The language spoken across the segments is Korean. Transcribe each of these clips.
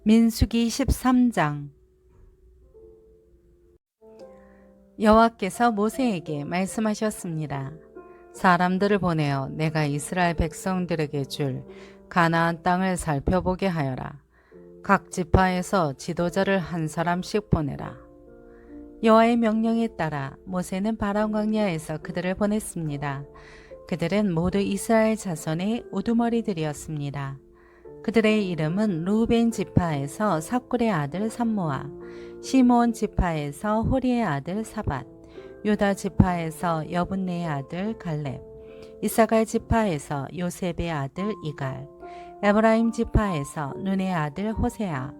민수기 13장. 여호와께서 모세에게 말씀하셨습니다. 사람들을 보내어 내가 이스라엘 백성들에게 줄 가나안 땅을 살펴보게 하여라. 각 지파에서 지도자를 한 사람씩 보내라. 여호와의 명령에 따라 모세는 바람 광야에서 그들을 보냈습니다. 그들은 모두 이스라엘 자손의 우두머리들이었습니다. 그들의 이름은 루벤 지파에서 삭굴의 아들 삼모아, 시므온 지파에서 호리의 아들 사밧, 유다 지파에서 여분네의 아들 갈렙, 이사갈 지파에서 요셉의 아들 이갈, 에브라임 지파에서 눈의 아들 호세아,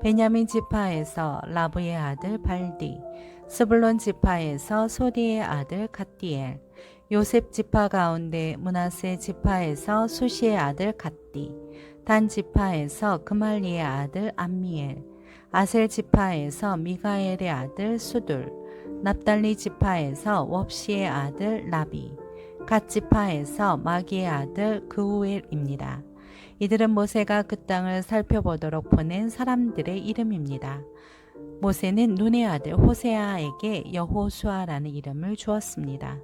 베냐민 지파에서 라브의 아들 발디, 스불론 지파에서 소디의 아들 갓디엘, 요셉 지파 가운데 므낫세 지파에서 수시의 아들 갓디, 단 지파에서 그말리의 아들 암미엘, 아셀 지파에서 미가엘의 아들 수둘, 납달리 지파에서 웁시의 아들 라비, 갓 지파에서 마기의 아들 그우엘입니다. 이들은 모세가 그 땅을 살펴보도록 보낸 사람들의 이름입니다. 모세는 눈의 아들 호세아에게 여호수아라는 이름을 주었습니다.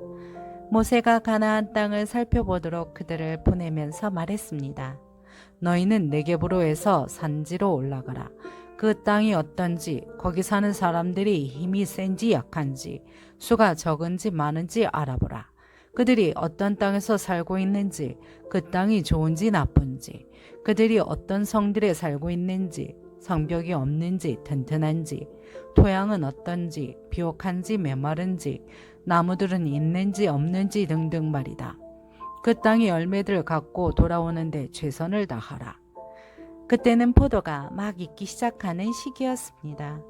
모세가 가나안 땅을 살펴보도록 그들을 보내면서 말했습니다. 너희는 네겝으로에서 산지로 올라가라. 그 땅이 어떤지, 거기 사는 사람들이 힘이 센지 약한지, 수가 적은지 많은지 알아보라. 그들이 어떤 땅에서 살고 있는지, 그 땅이 좋은지 나쁜지, 그들이 어떤 성들에 살고 있는지, 성벽이 없는지 튼튼한지, 토양은 어떤지, 비옥한지 메마른지, 나무들은 있는지 없는지 등등 말이다. 그 땅의 열매들을 갖고 돌아오는데 최선을 다하라. 그때는 포도가 막 익기 시작하는 시기였습니다.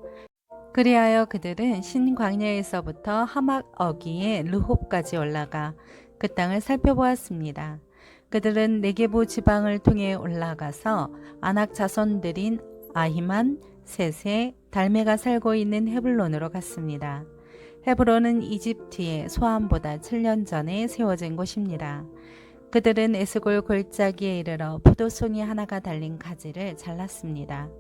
그리하여 그들은 신광야에서부터 하막 어귀의 르홉까지 올라가 그 땅을 살펴보았습니다. 그들은 네게부 지방을 통해 올라가서 아낙 자손들인 아히만, 세세, 달메가 살고 있는 헤블론으로 갔습니다. 헤브론은 이집트의 소암보다 7년 전에 세워진 곳입니다. 그들은 에스골 골짜기에 이르러 포도송이 하나가 달린 가지를 잘랐습니다.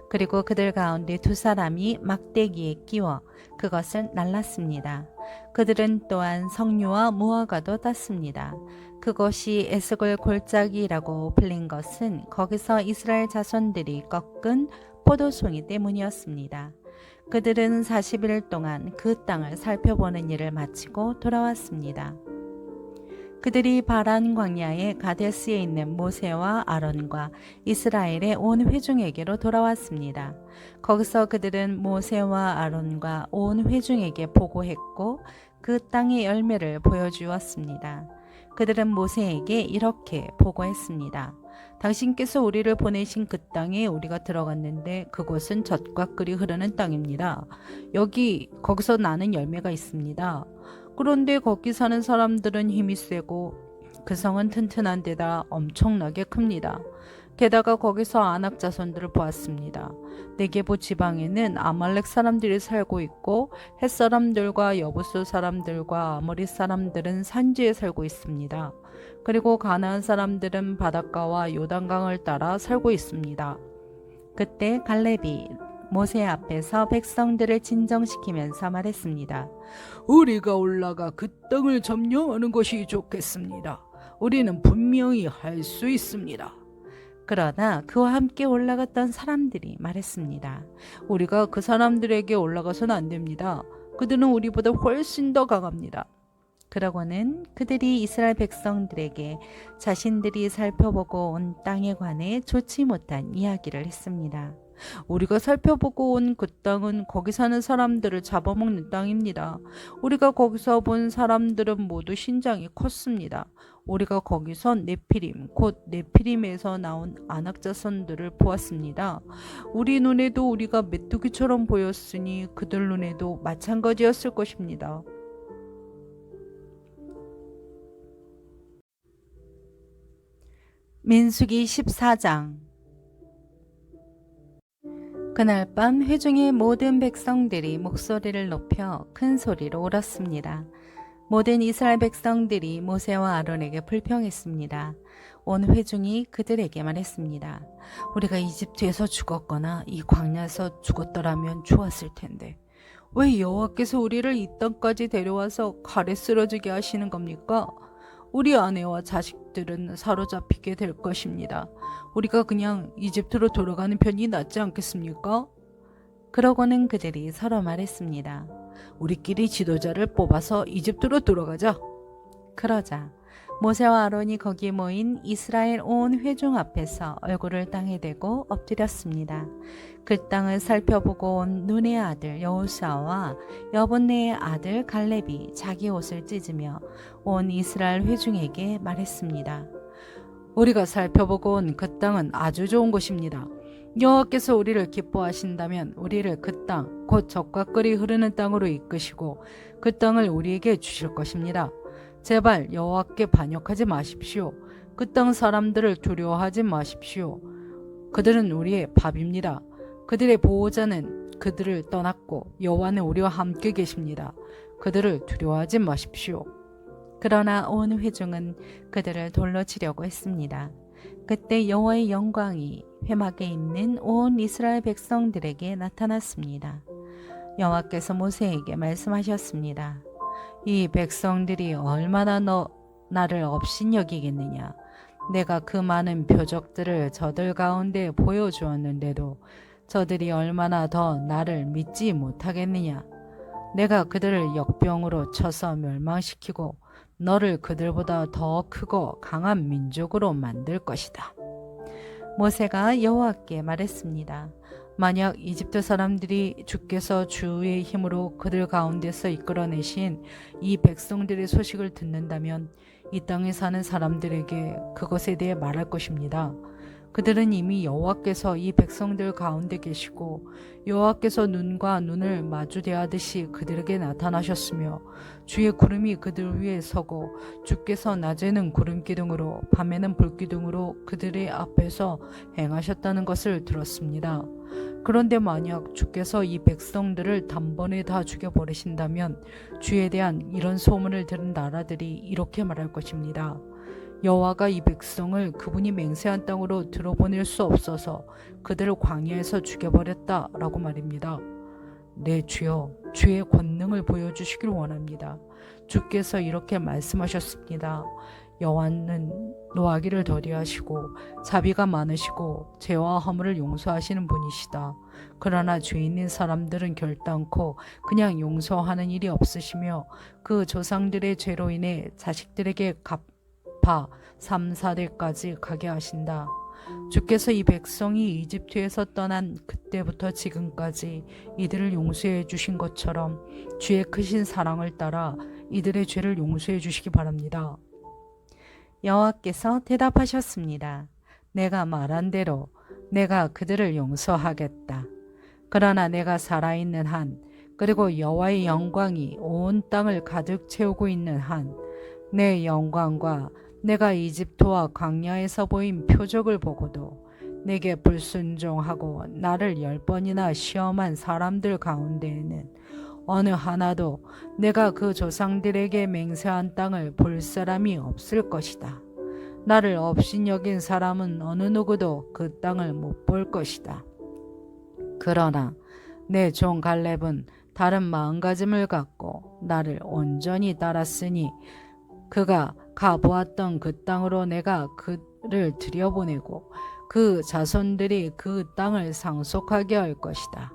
그리고 그들 가운데 두 사람이 막대기에 끼워 그것을 날랐습니다. 그들은 또한 석류와 무화과도 땄습니다. 그것이 에스골 골짜기라고 불린 것은 거기서 이스라엘 자손들이 꺾은 포도송이 때문이었습니다. 그들은 40일 동안 그 땅을 살펴보는 일을 마치고 돌아왔습니다. 그들이 바란 광야의 가데스에 있는 모세와 아론과 이스라엘의 온 회중에게로 돌아왔습니다. 거기서 그들은 모세와 아론과 온 회중에게 보고했고 그 땅의 열매를 보여주었습니다. 그들은 모세에게 이렇게 보고했습니다. 당신께서 우리를 보내신 그 땅에 우리가 들어갔는데 그곳은 젖과 꿀이 흐르는 땅입니다. 거기서 나는 열매가 있습니다. 그런데 거기 사는 사람들은 힘이 세고 그 성은 튼튼한 데다 엄청나게 큽니다. 게다가 거기서 아낙 자손들을 보았습니다. 네게부 지방에는 아말렉 사람들이 살고 있고 헷 사람들과 여부스 사람들과 아모리 사람들은 산지에 살고 있습니다. 그리고 가나안 사람들은 바닷가와 요단강을 따라 살고 있습니다. 그때 갈렙이 모세 앞에서 백성들을 진정시키면서 말했습니다. 우리가 올라가 그 땅을 점령하는 것이 좋겠습니다. 우리는 분명히 할 수 있습니다. 그러나 그와 함께 올라갔던 사람들이 말했습니다. 우리가 그 사람들에게 올라가서는 안 됩니다. 그들은 우리보다 훨씬 더 강합니다. 그러고는 그들이 이스라엘 백성들에게 자신들이 살펴보고 온 땅에 관해 좋지 못한 이야기를 했습니다. 우리가 살펴보고 온 그 땅은 거기 사는 사람들을 잡아먹는 땅입니다. 우리가 거기서 본 사람들은 모두 신장이 컸습니다. 우리가 거기서 네피림, 곧 네피림에서 나온 아낙 자손들을 보았습니다. 우리 눈에도 우리가 메뚜기처럼 보였으니 그들 눈에도 마찬가지였을 것입니다. 민수기 14장. 그날 밤 회중의 모든 백성들이 목소리를 높여 큰 소리로 울었습니다. 모든 이스라엘 백성들이 모세와 아론에게 불평했습니다. 온 회중이 그들에게 말했습니다. 우리가 이집트에서 죽었거나 이 광야에서 죽었더라면 좋았을 텐데 왜 여호와께서 우리를 이 땅까지 데려와서 칼에 쓰러지게 하시는 겁니까? 우리 아내와 자식들은 사로잡히게 될 것입니다. 우리가 그냥 이집트로 돌아가는 편이 낫지 않겠습니까? 그러고는 그들이 서로 말했습니다. 우리끼리 지도자를 뽑아서 이집트로 돌아가자. 그러자 모세와 아론이 거기 모인 이스라엘 온 회중 앞에서 얼굴을 땅에 대고 엎드렸습니다. 그 땅을 살펴보고 온 눈의 아들 여호수아와 여분네의 아들 갈렙이 자기 옷을 찢으며 온 이스라엘 회중에게 말했습니다. 우리가 살펴보고 온 그 땅은 아주 좋은 곳입니다. 여호와께서 우리를 기뻐하신다면 우리를 그 땅, 곧 젖과 꿀이 흐르는 땅으로 이끄시고 그 땅을 우리에게 주실 것입니다. 제발 여호와께 반역하지 마십시오. 그 땅 사람들을 두려워하지 마십시오. 그들은 우리의 밥입니다. 그들의 보호자는 그들을 떠났고 여호와는 우리와 함께 계십니다. 그들을 두려워하지 마십시오. 그러나 온 회중은 그들을 돌로 치려고 했습니다. 그때 여호와의 영광이 회막에 있는 온 이스라엘 백성들에게 나타났습니다. 여호와께서 모세에게 말씀하셨습니다. 이 백성들이 얼마나 나를 업신여기겠느냐. 내가 그 많은 표적들을 저들 가운데 보여주었는데도 저들이 얼마나 더 나를 믿지 못하겠느냐. 내가 그들을 역병으로 쳐서 멸망시키고 너를 그들보다 더 크고 강한 민족으로 만들 것이다. 모세가 여호와께 말했습니다. 만약 이집트 사람들이 주께서 주의 힘으로 그들 가운데서 이끌어내신 이 백성들의 소식을 듣는다면 이 땅에 사는 사람들에게 그것에 대해 말할 것입니다. 그들은 이미 여호와께서 이 백성들 가운데 계시고 여호와께서 눈과 눈을 마주 대하듯이 그들에게 나타나셨으며 주의 구름이 그들 위에 서고 주께서 낮에는 구름 기둥으로 밤에는 불 기둥으로 그들의 앞에서 행하셨다는 것을 들었습니다. 그런데 만약 주께서 이 백성들을 단번에 다 죽여버리신다면 주에 대한 이런 소문을 들은 나라들이 이렇게 말할 것입니다. 여호와가 이 백성을 그분이 맹세한 땅으로 들어보낼 수 없어서 그들을 광야에서 죽여버렸다라고 말입니다. 네, 주여, 주의 권능을 보여주시길 원합니다. 주께서 이렇게 말씀하셨습니다. 여호와는 노하기를 더디하시고 자비가 많으시고 죄와 허물을 용서하시는 분이시다. 그러나 죄 있는 사람들은 결단코 그냥 용서하는 일이 없으시며 그 조상들의 죄로 인해 자식들에게 갚아 3, 4대까지 가게 하신다. 주께서 이 백성이 이집트에서 떠난 그때부터 지금까지 이들을 용서해 주신 것처럼 주의 크신 사랑을 따라 이들의 죄를 용서해 주시기 바랍니다. 여호와께서 대답하셨습니다. 내가 말한 대로 내가 그들을 용서하겠다. 그러나 내가 살아있는 한, 그리고 여호와의 영광이 온 땅을 가득 채우고 있는 한, 내 영광과 내가 이집트와 광야에서 보인 표적을 보고도 내게 불순종하고 나를 10번이나 시험한 사람들 가운데에는 어느 하나도 내가 그 조상들에게 맹세한 땅을 볼 사람이 없을 것이다. 나를 업신여긴 사람은 어느 누구도 그 땅을 못 볼 것이다. 그러나 내 종 갈렙은 다른 마음가짐을 갖고 나를 온전히 따랐으니 그가 가보았던 그 땅으로 내가 그를 들여보내고 그 자손들이 그 땅을 상속하게 할 것이다.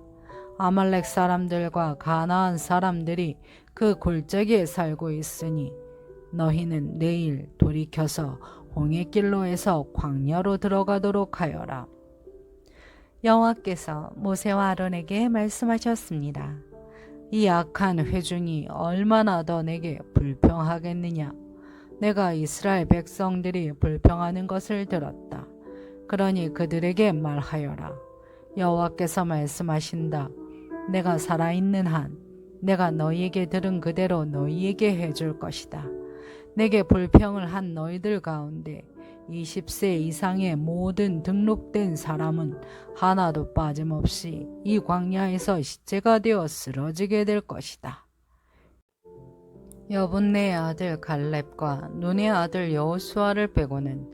아말렉 사람들과 가나안 사람들이 그 골짜기에 살고 있으니 너희는 내일 돌이켜서 홍해길로에서 광야로 들어가도록 하여라. 여호와께서 모세와 아론에게 말씀하셨습니다. 이 악한 회중이 얼마나 더 내게 불평하겠느냐. 내가 이스라엘 백성들이 불평하는 것을 들었다. 그러니 그들에게 말하여라. 여호와께서 말씀하신다. 내가 살아있는 한 내가 너희에게 들은 그대로 너희에게 해줄 것이다. 내게 불평을 한 너희들 가운데 20세 이상의 모든 등록된 사람은 하나도 빠짐없이 이 광야에서 시체가 되어 쓰러지게 될 것이다. 여분네의 아들 갈렙과 눈의 아들 여호수아를 빼고는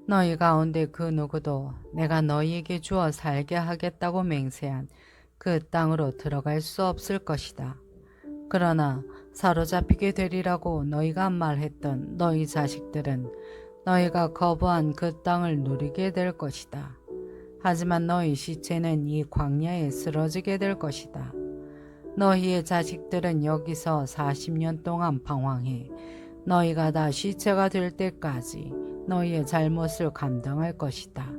너희 가운데 그 누구도 내가 너희에게 주어 살게 하겠다고 맹세한 그 땅으로 들어갈 수 없을 것이다. 그러나 사로잡히게 되리라고 너희가 말했던 너희 자식들은 너희가 거부한 그 땅을 누리게 될 것이다. 하지만 너희 시체는 이 광야에 쓰러지게 될 것이다. 너희의 자식들은 여기서 40년 동안 방황해 너희가 다 시체가 될 때까지 너희의 잘못을 감당할 것이다.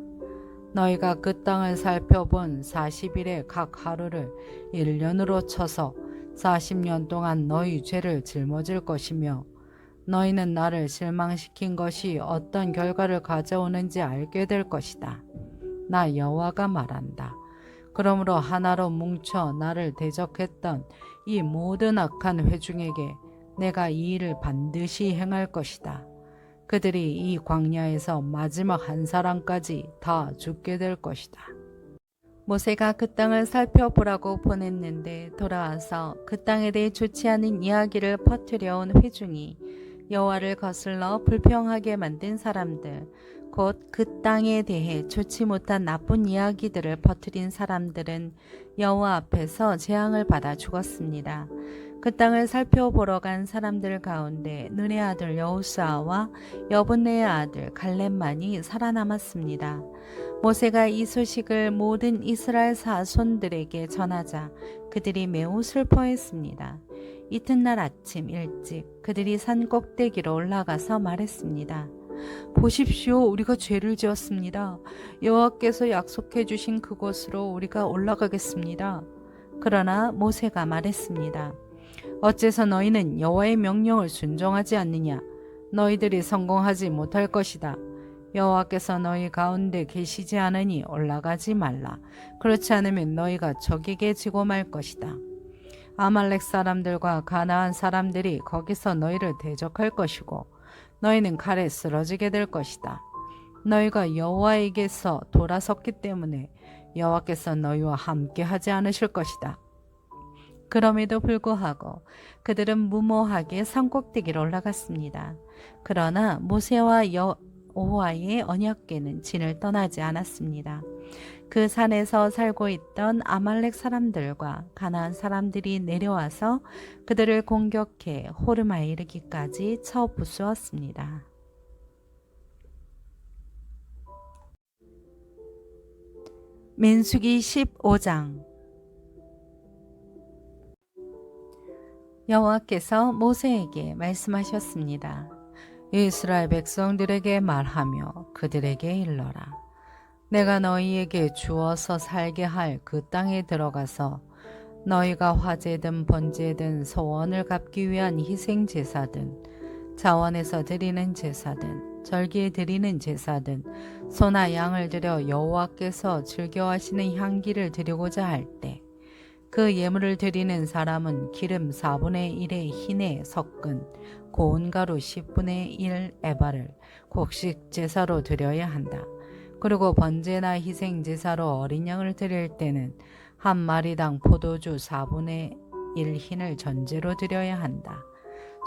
너희가 그 땅을 살펴본 40일의 각 하루를 1년으로 쳐서 40년 동안 너희 죄를 짊어질 것이며 너희는 나를 실망시킨 것이 어떤 결과를 가져오는지 알게 될 것이다. 나 여호와가 말한다. 그러므로 하나로 뭉쳐 나를 대적했던 이 모든 악한 회중에게 내가 이 일을 반드시 행할 것이다. 그들이 이 광야에서 마지막 한 사람까지 다 죽게 될 것이다. 모세가 그 땅을 살펴보라고 보냈는데 돌아와서 그 땅에 대해 좋지 않은 이야기를 퍼뜨려온 회중이 여호와를 거슬러 불평하게 만든 사람들, 곧 그 땅에 대해 좋지 못한 나쁜 이야기들을 퍼뜨린 사람들은 여호와 앞에서 재앙을 받아 죽었습니다. 그 땅을 살펴보러 간 사람들 가운데 눈의 아들 여호수아와 여분네의 아들 갈렙만이 살아남았습니다. 모세가 이 소식을 모든 이스라엘 사손들에게 전하자 그들이 매우 슬퍼했습니다. 이튿날 아침 일찍 그들이 산 꼭대기로 올라가서 말했습니다. 보십시오, 우리가 죄를 지었습니다. 여호와께서 약속해 주신 그곳으로 우리가 올라가겠습니다. 그러나 모세가 말했습니다. 어째서 너희는 여호와의 명령을 순종하지 않느냐? 너희들이 성공하지 못할 것이다. 여호와께서 너희 가운데 계시지 않으니 올라가지 말라. 그렇지 않으면 너희가 적에게 지고 말 것이다. 아말렉 사람들과 가나안 사람들이 거기서 너희를 대적할 것이고 너희는 칼에 쓰러지게 될 것이다. 너희가 여호와에게서 돌아섰기 때문에 여호와께서 너희와 함께 하지 않으실 것이다. 그럼에도 불구하고 그들은 무모하게 산꼭대기로 올라갔습니다. 그러나 모세와 여호와의 언약궤는 진을 떠나지 않았습니다. 그 산에서 살고 있던 아말렉 사람들과 가나안 사람들이 내려와서 그들을 공격해 호르마에 이르기까지 쳐 부수었습니다. 민수기 15장. 여호와께서 모세에게 말씀하셨습니다. 이스라엘 백성들에게 말하며 그들에게 일러라. 내가 너희에게 주어서 살게 할 그 땅에 들어가서 너희가 화제든 번제든 소원을 갚기 위한 희생 제사든 자원에서 드리는 제사든 절기에 드리는 제사든 소나 양을 드려 여호와께서 즐겨하시는 향기를 드리고자 할 때 그 예물을 드리는 사람은 기름 4분의 1의 흰에 섞은 고운 가루 10분의 1 에바를 곡식 제사로 드려야 한다. 그리고 번제나 희생 제사로 어린 양을 드릴 때는 한 마리당 포도주 4분의 1 흰을 전제로 드려야 한다.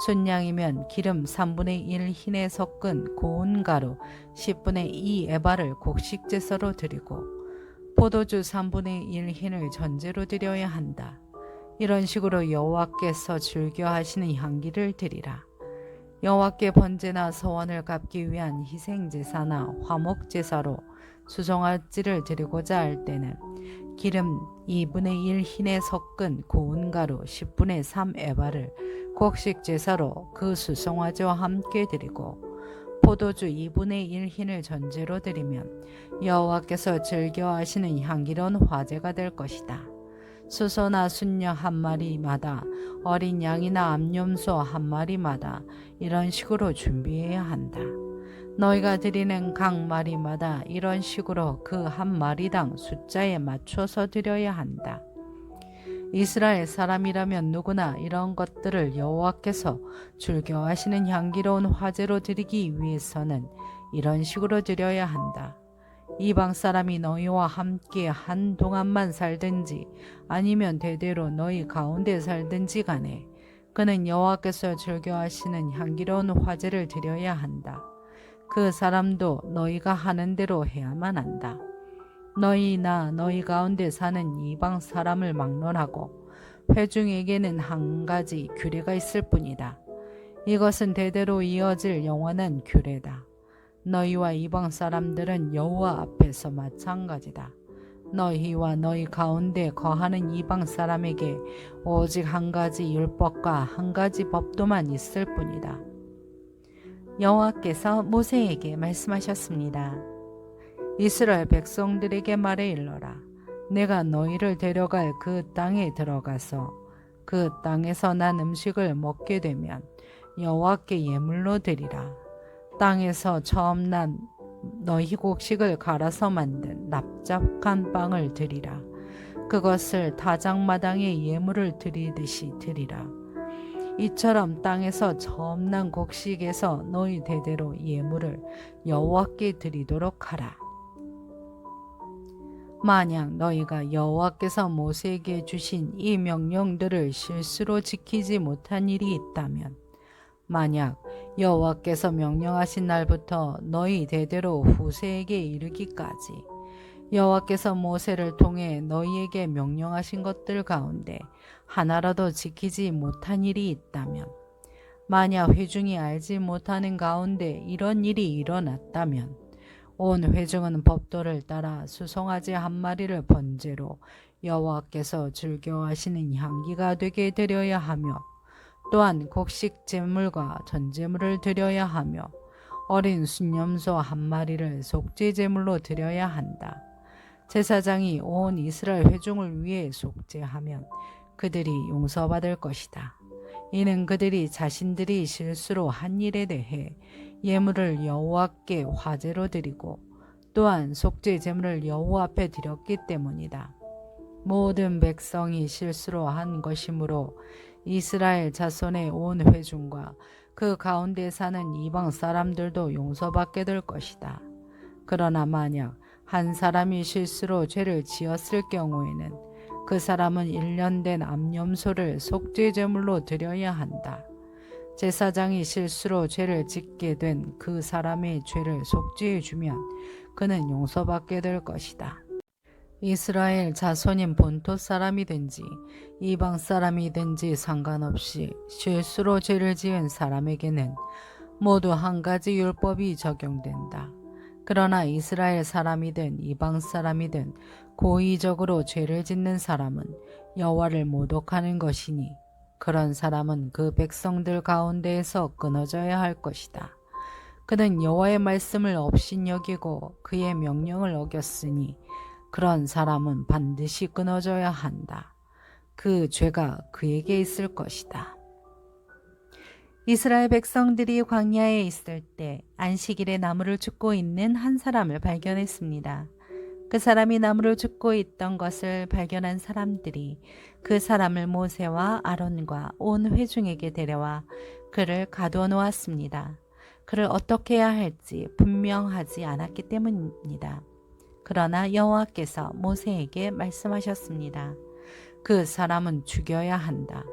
순양이면 기름 3분의 1 흰에 섞은 고운 가루 10분의 2 에바를 곡식 제사로 드리고 포도주 3분의 1 흰을 전제로 드려야 한다. 이런 식으로 여호와께서 즐겨 하시는 향기를 드리라. 여호와께 번제나 서원을 갚기 위한 희생제사나 화목제사로 수송아지를 드리고자 할 때는 기름 2분의 1 흰에 섞은 고운 가루 10분의 3 에바를 곡식제사로 그 수송아지와 함께 드리고 포도주 2분의 1 흰을 전제로 드리면 여호와께서 즐겨하시는 향기로운 화제가 될 것이다. 수소나 순양 한 마리마다 어린 양이나 암염소 한 마리마다 이런 식으로 준비해야 한다. 너희가 드리는 각 마리마다 이런 식으로 그 한 마리당 숫자에 맞춰서 드려야 한다. 이스라엘 사람이라면 누구나 이런 것들을 여호와께서 즐겨하시는 향기로운 화제로 드리기 위해서는 이런 식으로 드려야 한다. 이방 사람이 너희와 함께 한동안만 살든지 아니면 대대로 너희 가운데 살든지 간에 그는 여호와께서 즐겨하시는 향기로운 화제를 드려야 한다. 그 사람도 너희가 하는 대로 해야만 한다. 너희나 너희 가운데 사는 이방 사람을 막론하고 회중에게는 한 가지 규례가 있을 뿐이다. 이것은 대대로 이어질 영원한 규례다. 너희와 이방 사람들은 여호와 앞에서 마찬가지다. 너희와 너희 가운데 거하는 이방 사람에게 오직 한 가지 율법과 한 가지 법도만 있을 뿐이다. 여호와께서 모세에게 말씀하셨습니다. 이스라엘 백성들에게 말해 일러라. 내가 너희를 데려갈 그 땅에 들어가서 그 땅에서 난 음식을 먹게 되면 여호와께 예물로 드리라. 땅에서 처음 난 너희 곡식을 갈아서 만든 납작한 빵을 드리라. 그것을 타작마당에 예물을 드리듯이 드리라. 이처럼 땅에서 처음 난 곡식에서 너희 대대로 예물을 여호와께 드리도록 하라. 만약 너희가 여호와께서 모세에게 주신 이 명령들을 실수로 지키지 못한 일이 있다면, 만약 여호와께서 명령하신 날부터 너희 대대로 후세에게 이르기까지 여호와께서 모세를 통해 너희에게 명령하신 것들 가운데 하나라도 지키지 못한 일이 있다면, 만약 회중이 알지 못하는 가운데 이런 일이 일어났다면 온 회중은 법도를 따라 수송아지 한 마리를 번제로 여호와께서 즐겨하시는 향기가 되게 드려야 하며, 또한 곡식 제물과 전제물을 드려야 하며 어린 순염소 한 마리를 속죄 제물로 드려야 한다. 제사장이 온 이스라엘 회중을 위해 속죄하면 그들이 용서받을 것이다. 이는 그들이 자신들이 실수로 한 일에 대해 예물을 여호와께 화제로 드리고 또한 속죄 제물을 여호와 앞에 드렸기 때문이다. 모든 백성이 실수로 한 것이므로 이스라엘 자손의 온 회중과 그 가운데 사는 이방 사람들도 용서받게 될 것이다. 그러나 만약 한 사람이 실수로 죄를 지었을 경우에는 그 사람은 1년 된 암염소를 속죄 제물로 드려야 한다. 제사장이 실수로 죄를 짓게 된 그 사람의 죄를 속죄해 주면 그는 용서받게 될 것이다. 이스라엘 자손인 본토 사람이든지 이방 사람이든지 상관없이 실수로 죄를 지은 사람에게는 모두 한 가지 율법이 적용된다. 그러나 이스라엘 사람이든 이방 사람이든 고의적으로 죄를 짓는 사람은 여호와를 모독하는 것이니 그런 사람은 그 백성들 가운데에서 끊어져야 할 것이다. 그는 여호와의 말씀을 업신여기고 그의 명령을 어겼으니 그런 사람은 반드시 끊어져야 한다. 그 죄가 그에게 있을 것이다. 이스라엘 백성들이 광야에 있을 때 안식일에 나무를 줍고 있는 한 사람을 발견했습니다. 그 사람이 나무를 줍고 있던 것을 발견한 사람들이 그 사람을 모세와 아론과 온 회중에게 데려와 그를 가두어 놓았습니다. 그를 어떻게 해야 할지 분명하지 않았기 때문입니다. 그러나 여호와께서 모세에게 말씀하셨습니다. 그 사람은 죽여야 한다.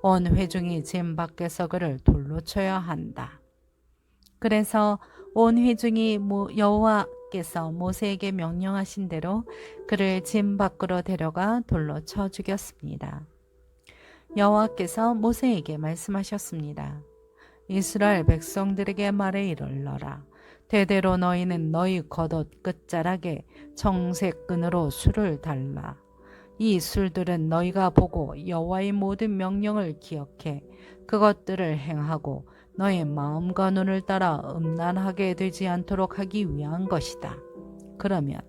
온 회중이 진 밖에서 그를 돌로 쳐야 한다. 그래서 온 회중이 여호와께서 모세에게 명령하신 대로 그를 진 밖으로 데려가 돌로 쳐 죽였습니다. 여호와께서 모세에게 말씀하셨습니다. 이스라엘 백성들에게 말해 이르러라. 대대로 너희는 너희 겉옷 끝자락에 청색 끈으로 술을 달라. 이 술들은 너희가 보고 여호와의 모든 명령을 기억해 그것들을 행하고 너의 마음과 눈을 따라 음란하게 되지 않도록 하기 위한 것이다. 그러면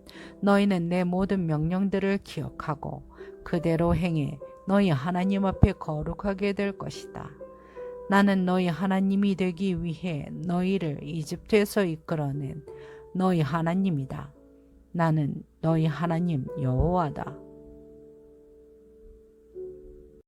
너희는 내 모든 명령들을 기억하고 그대로 행해 너희 하나님 앞에 거룩하게 될 것이다. 나는 너희 하나님이 되기 위해 너희를 이집트에서 이끌어낸 너희 하나님이다. 나는 너희 하나님 여호와다.